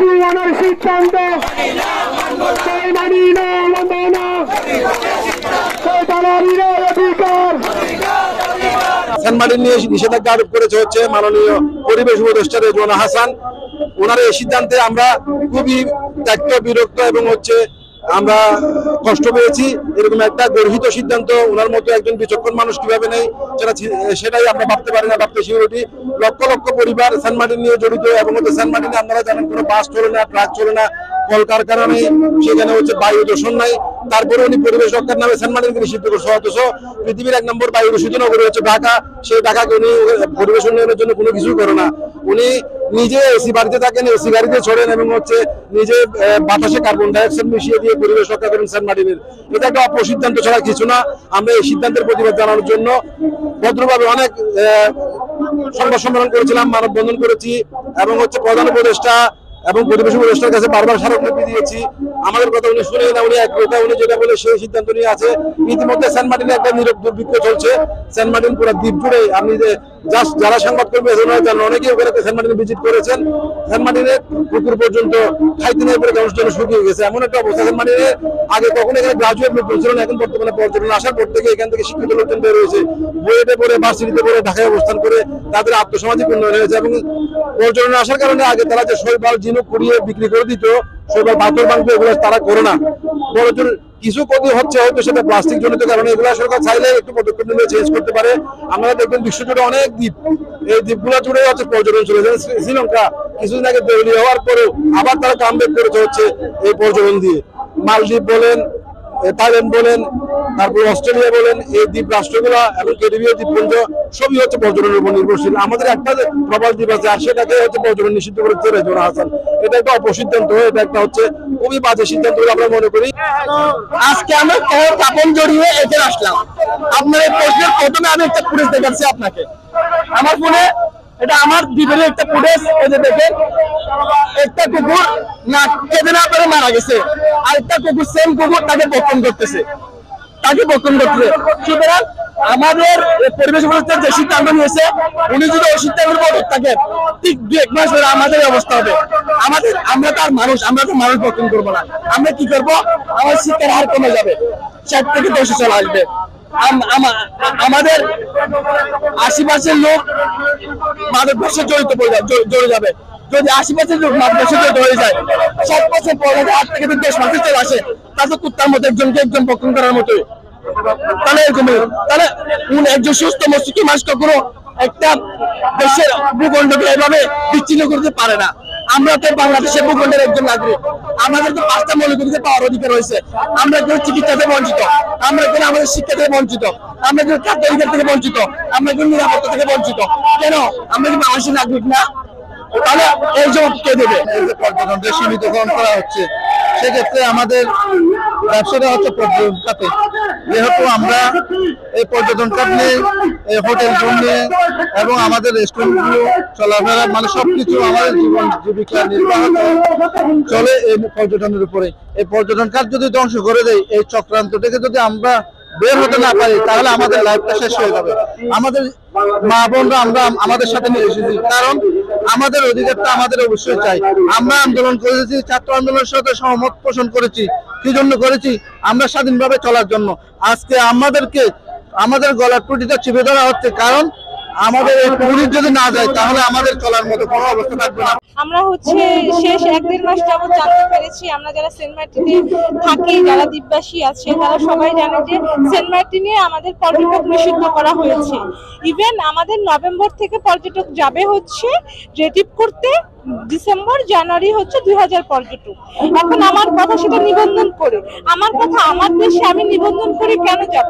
ওনার সিদ্ধান্ত মানি না, মানব না, অধিকার। সেন্ট মার্টিন নিয়ে নিষেধাজ্ঞা আরোপ করেছে হচ্ছে মাননীয় পরিবেশ উপদেষ্টা রেজওয়ানা হাসান। ওনার এই সিদ্ধান্তে আমরা খুবই ত্যক্ত, বিরক্ত এবং হচ্ছে আমরা কষ্ট পেয়েছি। এরকম একটা গর্হিত সিদ্ধান্ত ওনার মতো একজন বিচক্ষণ মানুষ কিভাবে নেই সেটাই আমরা ভাবতে পারি না, ভাবতে শিউরিটি। লক্ষ লক্ষ পরিবার সেন্ট মার্টিন নিয়ে জড়িত এবং হচ্ছে সেন্ট মার্টিনে আপনারা জানেন কোনো বাস চলে না, ট্রাক চলে না, কলকারখানা নেই, সেখানে হচ্ছে বায়ু দূষণ নাই। তারপরে উনি পরিবেশ রক্ষার নামে সেন্ট মার্টিনকে নিষিদ্ধ করছে। অথচ পৃথিবীর 1 নম্বর বায়ু দূষিত নগরী হচ্ছে ঢাকা, সেই ঢাকাকে উনি পরিবেশ উন্নয়নের জন্য কোনো কিছুই করে না। উনি নিজে এসি বাড়িতে থাকেন, এসি গাড়িতে ছড়েন এবং হচ্ছে নিজে বাতাসে কার্বন ডাইঅক্সাইড মিশিয়ে দিয়ে পরিবেশ রক্ষা করেন সেন্ট মার্টিনের। এটা একটা অপসিদ্ধান্ত ছাড়া কিছু না। আমরা এই সিদ্ধান্তের প্রতিবাদ জানানোর জন্য ভদ্রভাবে অনেক সংবাদ সম্মেলন করেছিলাম, মানববন্ধন করেছি এবং হচ্ছে প্রধান উপদেষ্টা এবং পরিবেশ উপদেষ্টার কাছে বারবার স্মারকলিপি দিয়েছি। আমাদের কথা উনি শুনেই না, উনি এক কথা উনি যেটা বলে সেই সিদ্ধান্ত নিয়ে আছে। ইতিমধ্যে সেন্ট মার্টিনে একটা নীরব দুর্ভিক্ষ চলছে। সেন্ট মার্টিন পুরো দ্বীপ জুড়ে আপনি যে জাস্ট যারা সংবাদকর্মী আছেন অনেকেই ওখানে সেন্ট মার্টিনে ভিজিট করেছেন। সেন্ট মার্টিনে পুকুর পর্যন্ত খাইতে নেই পরে মানুষ জন্য শুকিয়ে গেছে, এমন একটা অবস্থা। সেন্ট মার্টিনে আগে কখনো এখানে গ্রাজুয়েট লোকজন ছিল না, এখন বর্তমানে পর্যটন আসার পর থেকে এখান থেকে শিক্ষিত লোকজন বের হয়েছে, বুয়েটে পড়ে ভার্সিটিতে পড়ে ঢাকায় অবস্থান করে তাদের আর্থসামাজিক উন্নয়ন হয়েছে। এবং পর্যটন আসার কারণে আগে তারা যে শৈবাল ঝিনুক কুড়িয়ে বিক্রি করে দিত, শৈবাল পাথর ভাঙতো, এগুলো তারা করে না। পর্যটন কিছু ক্ষতি হচ্ছে হয়তো সেটা প্লাস্টিক জনিত কারণে, এগুলো সরকার চাইলে একটু পদক্ষেপ নিলে চেঞ্জ করতে পারে। আপনারা দেখবেন বিশ্বজুড়ে অনেক দ্বীপ, এই দ্বীপগুলো জুড়ে হচ্ছে পর্যটন চলে যায়। শ্রীলঙ্কা কিছুদিন আগে দেউলিয়া হওয়ার পরেও আবার তারা কামব্যাক করেছে হচ্ছে এই পর্যটন দিয়ে। মালদ্বীপ বলেন, থাইল্যান্ড বলেন, তারপর অস্ট্রেলিয়া বলেন, এই দ্বীপ রাষ্ট্রগুলো এবং ক্যারিবীয় দ্বীপপুঞ্জ সবই হচ্ছে পর্যটনের উপর নির্ভরশীল। আমাদের একটা প্রবাল দ্বীপ আছে আর সেটাকে হচ্ছে পর্যটন নিষিদ্ধ করেছে রেজওয়ানা হাসান। এটা একটা অপসিদ্ধান্ত, এটা একটা হচ্ছে খুবই বাজে সিদ্ধান্ত বলে আমরা মনে করি। আজকে আমরা কাপড় জড়িয়ে এখানে আসলাম। আপনার এই প্রশ্নের প্রথমে আমি একটা ফুটেজ দেখাচ্ছি আপনাকে আমার ফোনে। এটা আমার দ্বীপের একটা ফুটেজ। এই যে দেখেন, একটা কুকুর না কেঁদে না পেরে মারা গেছে, আর একটা কুকুর সেম কুকুর তাকে বক্ষণ করতেছে। সুতরাং আমাদের পরিবেশ উপদেষ্টা যে সিদ্ধান্ত নিয়েছে, উনি যদি ওই সিদ্ধান্তের উপর থাকে ঠিক 2-1 মাস পরে আমাদের অবস্থা হবে। আমরা তো মানুষ বক্ষণ করবো না। আমরা কি করবো? আমার শিক্ষার হার কমে যাবে, 60 থেকে 10 চলে আসবে। আমাদের আশেপাশের লোক মাদক ব্যবসায় জড়িত যাবে। যদি 80% লোক মাদক ব্যবসায় জড়িত হয়ে যায়, 7% পরে 8 থেকে 10 মাসে চলে আসে, তাদের কুত্তার মতো একজন বক্ষণ করার মতোই। তাহলে একজন সুস্থ মস্তিষ্ক মানুষ কখনো একটা দেশের ভূখণ্ডকে এভাবে বিচ্ছিন্ন করতে পারে না। আমরা তো বাংলাদেশের ভূখণ্ডের একজন নাগরিক, আমাদের তো 5টা মৌলিক অধিকার পাওয়ার অধিকার রয়েছে। আমরা কেউ চিকিৎসা থেকে বঞ্চিত, আমরা কেন আমাদের শিক্ষা থেকে বঞ্চিত, আমরা কেউ খাদ্য অধিকার থেকে বঞ্চিত, আমরা কেউ নিরাপত্তা থেকে বঞ্চিত। কেন? আমরা কি বাংলাদেশের নাগরিক না? তাহলে এই জবাব কে দেবে? পর্যটনকে সীমিতকরণ করা হচ্ছে, সেক্ষেত্রে আমাদের ব্যবসাটা হচ্ছে পর্যটন খাতে। যেহেতু আমরা এই পর্যটন খাত নিয়ে, হোটেল রুম নিয়ে এবং আমাদের রেস্টুরেন্টগুলো চলাফেরা মানে সবকিছু আমাদের জীবিকা নির্বাহ চলে এই পর্যটনের উপরে। এই পর্যটন খাত যদি ধ্বংস করে দেয়, এই চক্রান্ত থেকে যদি আমরা বের হতে না পারি, তাহলে আমাদের লাইফটা শেষ হয়ে যাবে। আমাদের মা বোনরা আমরা আমাদের সাথে নিয়ে এসেছি, কারণ আমাদের অধিকারটা আমাদের অবশ্যই চাই। আমরা আন্দোলন করেছি, ছাত্র আন্দোলনের সাথে সহমত পোষণ করেছি। কি জন্য করেছি? আমরা স্বাধীনভাবে চলার জন্য। আজকে আমাদের গলার টুটিটা চিপে ধরা হচ্ছে, কারণ আমাদের এই পুলিশ যদি না যায় তাহলে আমাদের চলার মতো কোনো অবস্থা থাকবে না। আমরা হচ্ছে শেষ 1-1.5 মাস যাবত জানতে পেরেছি, আমরা যারা সেন্ট মার্টিনে থাকি, যারা দ্বীপবাসী আছে, তারা সবাই জানে যে সেন্ট মার্টিনে আমাদের পর্যটক নিষিদ্ধ করা হয়েছে। ইভেন আমাদের নভেম্বর থেকে পর্যটক যাবে হচ্ছে রেটিভ করতে, ডিসেম্বর জানুয়ারি হচ্ছে 2000 পর্যটক। এখন আমার কথা সেটা নিবন্ধন করে, আমার কথা আমার দেশে আমি নিবন্ধন করে কেন যাব?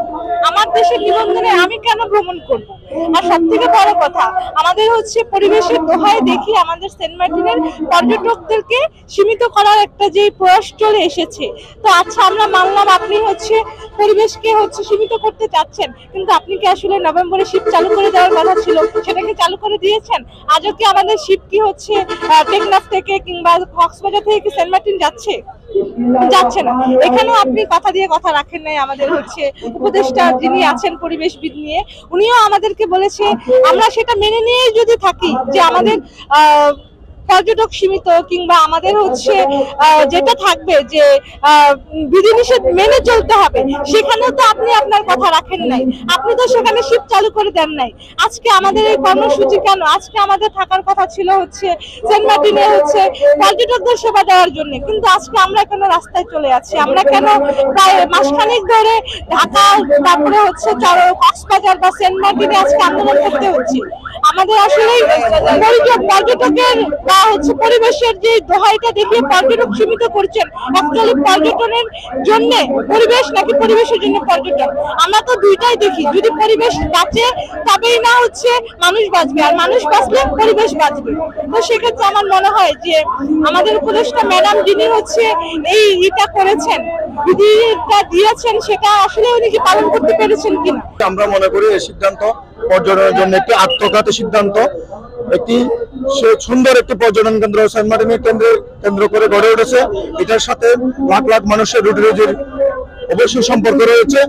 আমার দেশের নিবন্ধনে আমি কেন ভ্রমণ করব? আর সব থেকে বড় কথা, আমাদের হচ্ছে পরিবেশের দোহায় দেখি আমাদের সেন্ট মার্টিনের পর্যটকদেরকে সীমিত করার একটা যে প্রয়াস চলে এসেছে। তো আচ্ছা, আমরা মানলাম আপনি হচ্ছে পরিবেশকে হচ্ছে সীমিত করতে চাচ্ছেন, কিন্তু আপনি কি আসলে নভেম্বরে শিপ চালু করে দেওয়ার কথা ছিল, সেটাকে চালু করে দিয়েছেন? আজও কি আমাদের শিপ কি হচ্ছে টেকনাফ থেকে কিংবা কক্সবাজার থেকে কি সেন্ট মার্টিন যাচ্ছে না? এখানেও আপনি কথা দিয়ে কথা রাখেন নাই। আমাদের হচ্ছে উপদেষ্টা যিনি আছেন পরিবেশবিদ নিয়ে, উনিও আমাদেরকে বলেছে আমরা সেটা মেনে নিয়ে যদি থাকি যে আমাদের পর্যটক সীমিত কিংবা আমাদের হচ্ছে যেটা থাকবে যে বিধিনিষেধ মেনে চলতে হবে, সেখানেও তো আপনি আপনার কথা রাখেন নাই। আপনি তো সেখানে শিপ চালু করে দেন নাই। আজকে আমাদের এই কর্মসূচি কেন? আজকে আমাদের থাকার কথা ছিল হচ্ছে সেন্ট মার্টিনে হচ্ছে পর্যটকদের সেবা দেওয়ার জন্য, কিন্তু আজকে আমরা কেন রাস্তায় চলে যাচ্ছি? আমরা কেন প্রায় মাসখানেক ধরে ঢাকা, তারপরে হচ্ছে কক্সবাজার বা সেন্ট মার্টিনে আজকে আন্দোলন করতে হচ্ছে? আমাদের আসলে পর্যটকের বা হচ্ছে পরিবেশের যে দোহাইটা দেখিয়ে পর্যটক সীমিত করছেন, অ্যাকচুয়ালি পর্যটনের জন্য পরিবেশ নাকি পরিবেশের জন্য পর্যটন? আমরা তো দুইটাই দেখি। যদি পরিবেশ বাঁচে তবেই না হচ্ছে মানুষ বাঁচবে, আর মানুষ বাঁচলে পরিবেশ বাঁচবে। তো সেক্ষেত্রে আমার মনে হয় যে আমাদের উপদেষ্টা ম্যাডাম যিনি হচ্ছে এইটা করেছেন, বিধিটা দিয়েছেন, সেটা আসলে উনি কি পালন করতে পেরেছেন কিনা? আমরা মনে করি এই সিদ্ধান্ত পর্যটনের জন্য একটি আত্মঘাতী সিদ্ধান্ত। একটি সুন্দর একটি পর্যটন কেন্দ্র সেন্ট মার্টিনের কেন্দ্র করে গড়ে উঠেছে। এটার সাথে লাখ লাখ মানুষের রুটি রুজির অবশ্যই সম্পর্ক রয়েছে।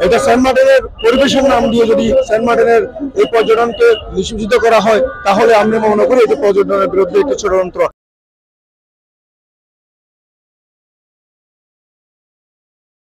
এটা সেন্ট মার্টিনের পরিবেশের নাম দিয়ে যদি সেন্ট মার্টিনের এই পর্যটনকে নিষিদ্ধ করা হয়, তাহলে আমি মনে করি এটি পর্যটনের বিরুদ্ধে একটি ষড়যন্ত্র।